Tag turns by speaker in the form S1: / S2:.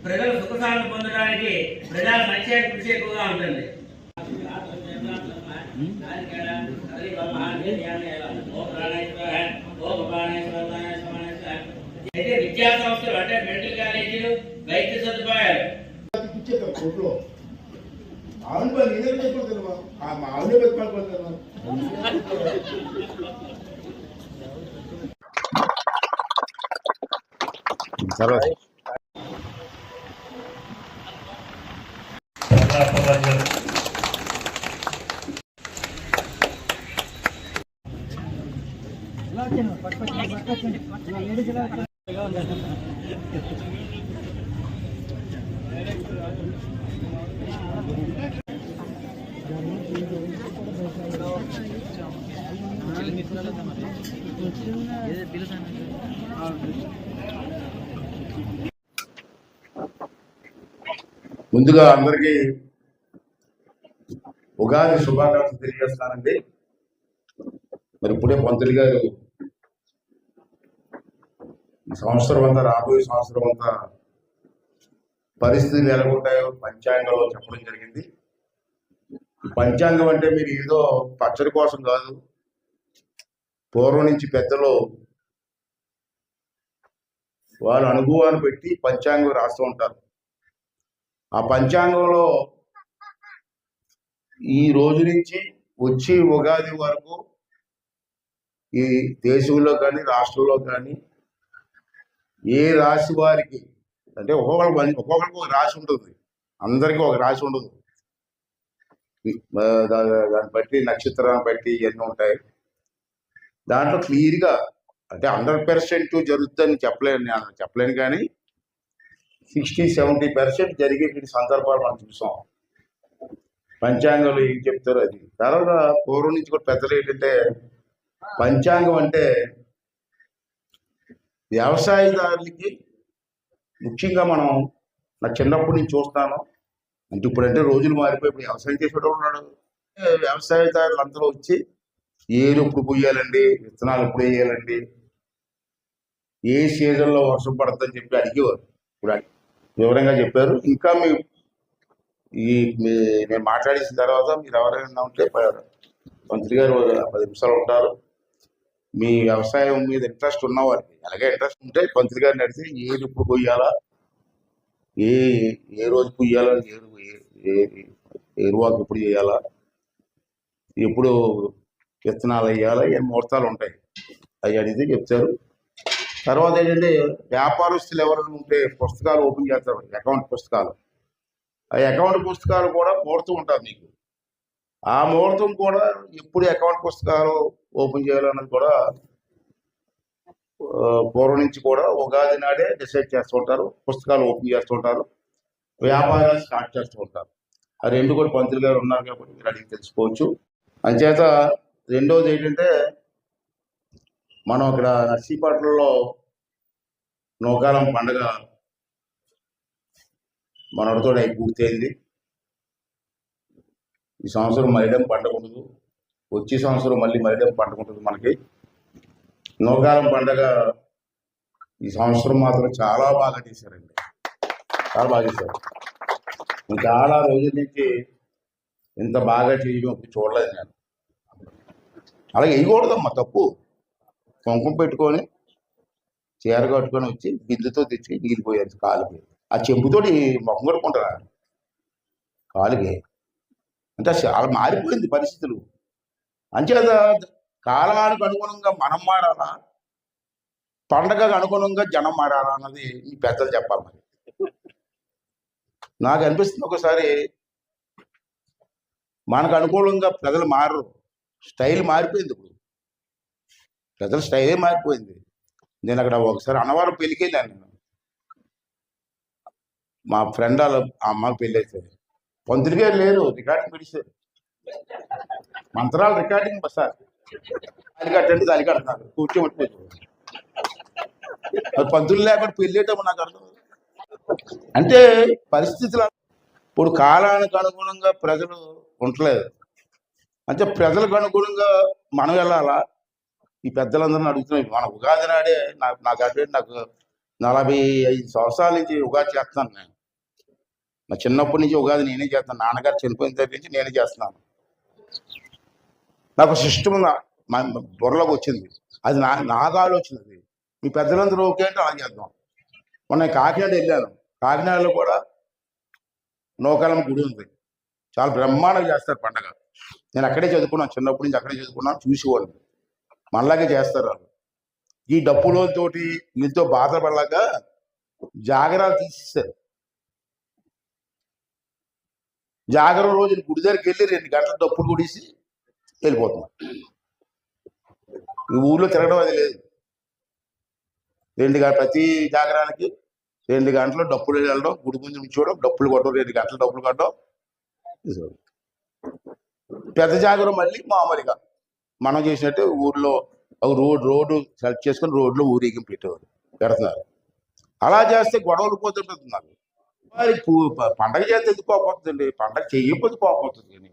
S1: ప్రజలు సుఖసాలను పొందడానికి ప్రజా సంక్షేమ కృషి ఎక్కువగా ఉంటుంది. అయితే విద్యా సంస్థలు అంటే మెడికల్ కాలేజీలు, వైద్య సదుపాయాలు
S2: ముందుగా అందరికీ ఉగాది శుభాకాంక్షలు తెలియజేస్తానండి. మరి ఇప్పుడే పంతులు గారు ఈ సంవత్సరం అంతా, రాబోయే సంవత్సరం అంతా పరిస్థితులు ఎలా ఉంటాయో పంచాంగంలో చెప్పడం జరిగింది. పంచాంగం అంటే మీరు ఏదో పచ్చడి కోసం కాదు, పూర్వం నుంచి పెద్దలు వారు అనుభవాన్ని పెట్టి పంచాంగం రాస్తూ ఉంటారు. ఆ పంచాంగంలో ఈ రోజు నుంచి వచ్చి ఉగాది వరకు ఈ దేశంలో కానీ రాష్ట్రంలో కానీ ఏ రాశి వారికి అంటే ఒక్కొక్కరికి ఒక రాశి ఉంటుంది, అందరికీ ఒక రాశి ఉండదు. దాన్ని బట్టి నక్షత్రాన్ని బట్టి ఇవన్నీ ఉంటాయి. దాంట్లో క్లియర్గా అంటే 100% జరుగుతుందని చెప్పలేను కానీ 60-70% జరిగే సందర్భాలు మనం చూసాం. పంచాంగంలో ఏం చెప్తారో అది. తర్వాత పూర్వం నుంచి కూడా పెద్దలు ఏంటంటే పంచాంగం అంటే వ్యవసాయదారులకి ముఖ్యంగా మనం నా చిన్నప్పటి నుంచి చూస్తాను. అంటే ఇప్పుడంటే రోజులు మారిపోయి ఇప్పుడు వ్యవసాయం చేసేటప్పుడు ఉన్నాడు. వ్యవసాయదారులు అందరూ వచ్చి ఏరు ఎప్పుడు పొయ్యాలండి, విత్తనాలు ఎప్పుడు వేయాలండి, ఏ సీజన్లో వర్షం పడుతుందని చెప్పి అడిగేవారు. ఇప్పుడు వివరంగా చెప్పారు. ఇంకా నేను మాట్లాడేసిన తర్వాత మీరు ఎవరైనా ఉంటే మంత్రి గారు 10 నిమిషాలు ఉంటారు. మీ వ్యవసాయం మీద ఇంట్రెస్ట్ ఉన్నవారికి, అలాగే ఇంట్రెస్ట్ ఉంటే మంత్రి గారిని అడిగితే ఏది ఎప్పుడు కొయ్యాలా, ఏ రోజు కొయ్యాలా, ఎరువాకు ఎప్పుడు చేయాలా, ఎప్పుడు విత్తనాలు వేయాలా, ఏ ముహూర్తాలు ఉంటాయి అవి అడిగితే చెప్తారు. తర్వాత ఏంటంటే వ్యాపారస్తులు ఎవరైనా ఉంటే పుస్తకాలు ఓపెన్ చేస్తారు, అకౌంట్ పుస్తకాలు. ఆ అకౌంట్ పుస్తకాలు కూడా ముహూర్తం ఉంటుంది మీకు. ఆ ముహూర్తం కూడా ఎప్పుడు అకౌంట్ పుస్తకాలు ఓపెన్ చేయాలన్నది కూడా పూర్వం నుంచి కూడా ఉగాది నాడే డిసైడ్ చేస్తూ ఉంటారు. పుస్తకాలు ఓపెన్ చేస్తూ ఉంటారు, వ్యాపారాలు స్టార్ట్ చేస్తూ ఉంటారు. ఆ రెండు కూడా పంతులు గారు ఉన్నారు కాబట్టి మీరు అడిగి తెలుసుకోవచ్చు. అంచేత రెండోది ఏంటంటే మనం ఇక్కడ నర్సీపట్నంలో నూకాలం పండుగ మనతో పూర్తయింది. ఈ సంవత్సరం మైడం పండుగ ఉండదు, వచ్చే సంవత్సరం మళ్ళీ మైడం పండుగ ఉంటుంది మనకి. నూకాలం పండుగ ఈ సంవత్సరం మాత్రం చాలా బాగా చేశారండి, చాలా బాగా చేశారు. చాలా రోజుల నుంచి ఇంత బాగా చేయడం చూడలేదు నేను. అలాగే వేయకూడదమ్మా, తప్పు. కుంకుమ పెట్టుకొని చీర కట్టుకొని వచ్చి బిందుతో తెచ్చి నీళ్ళిపోయేది కాలుకి. ఆ చెంపుతోటి ముఖం కొట్టుకుంటారా కాలుకి? అంటే చాలా మారిపోయింది పరిస్థితులు. అంచేత కాలానికి అనుగుణంగా మనం మారాలా, పండగకు అనుగుణంగా జనం మారాలా అన్నది ఈ పెద్దలు చెప్పాలి. మరి నాకు అనిపిస్తుంది ఒకసారి మనకు అనుకూలంగా ప్రజలు మారరు, స్టైల్ మారిపోయింది. ఇప్పుడు ప్రజల స్టైలే మారిపోయింది. నేను అక్కడ ఒకసారి అన్నవరం పెళ్ళికి వెళ్ళాను. నేను మా ఫ్రెండ్ వాళ్ళ అమ్మ పెళ్ళి అయితే పంతులు గారు లేరు, రికార్డింగ్ పిలిచారు. మంత్రాలు రికార్డింగ్ సార్, దాని కట్టండి దాని కడుతున్నారు, కూర్చోబెట్టుకోవచ్చు. మరి పంతులు లేకుండా పెళ్ళేటప్పుడు నాకు అర్థం. అంటే పరిస్థితులు ఇప్పుడు కాలానికి అనుగుణంగా ప్రజలు ఉండలేదు. అంటే ప్రజలకు అనుగుణంగా మనం వెళ్ళాలా? ఈ పెద్దలందరినీ అడుగుతున్నాయి. మన ఉగాది నాడే నాకు 45 సంవత్సరాల నుంచి ఉగాది చేస్తున్నాను నేను. నా చిన్నప్పటి నుంచి ఉగాది నేనే చేస్తాను. నాన్నగారు చనిపోయిన దగ్గర నుంచి నేనే చేస్తున్నాను. నాకు సిస్టమ్ మా బుర్రలోకి వచ్చింది. అది నాకు ఆలోచన. అది మీ పెద్దలందరూ ఓకే అంటే అలా చేద్దాం. మొన్న కాకినాడ వెళ్ళాను. కాకినాడలో కూడా నూకాలమ్మ గుడి ఉంది. చాలా బ్రహ్మాండంగా చేస్తారు పండగ. నేను అక్కడే చదువుకున్నాను. చిన్నప్పటి నుంచి అక్కడే చదువుకున్నాను. చూసేవాళ్ళు మనలాగే చేస్తారు వాళ్ళు. ఈ డప్పులతోటి వీళ్ళతో బాధపడలాక జాగరాలు తీసేస్తారు. జాగరం రోజు గుడి దగ్గరికి వెళ్ళి 2 గంటల డప్పులు కొడేసి వెళ్ళిపోతున్నాం. ఈ ఊళ్ళో తిరగడం అది లేదు. 2 గంటల ప్రతి జాగరానికి 2 గంటలు డప్పులు వెళ్ళడం, గుడి ముందు నుంచోవడం, డప్పులు కొట్టడం, 2 గంటలు డప్పులు కొట్టడం. పెద్ద జాగరం మళ్ళీ మామూలుగా మనం చేసినట్టు ఊర్లో ఒక రోడ్డు సెలెక్ట్ చేసుకుని రోడ్లో ఊరేగింపు పెడుతున్నారు. అలా చేస్తే గొడవలు పోతుంటుంది నాకు. మరి పండగ చేస్తే ఎందుకు కోపం వస్తుందండి? పండగ చేయకపోతే కోపం వస్తుంది.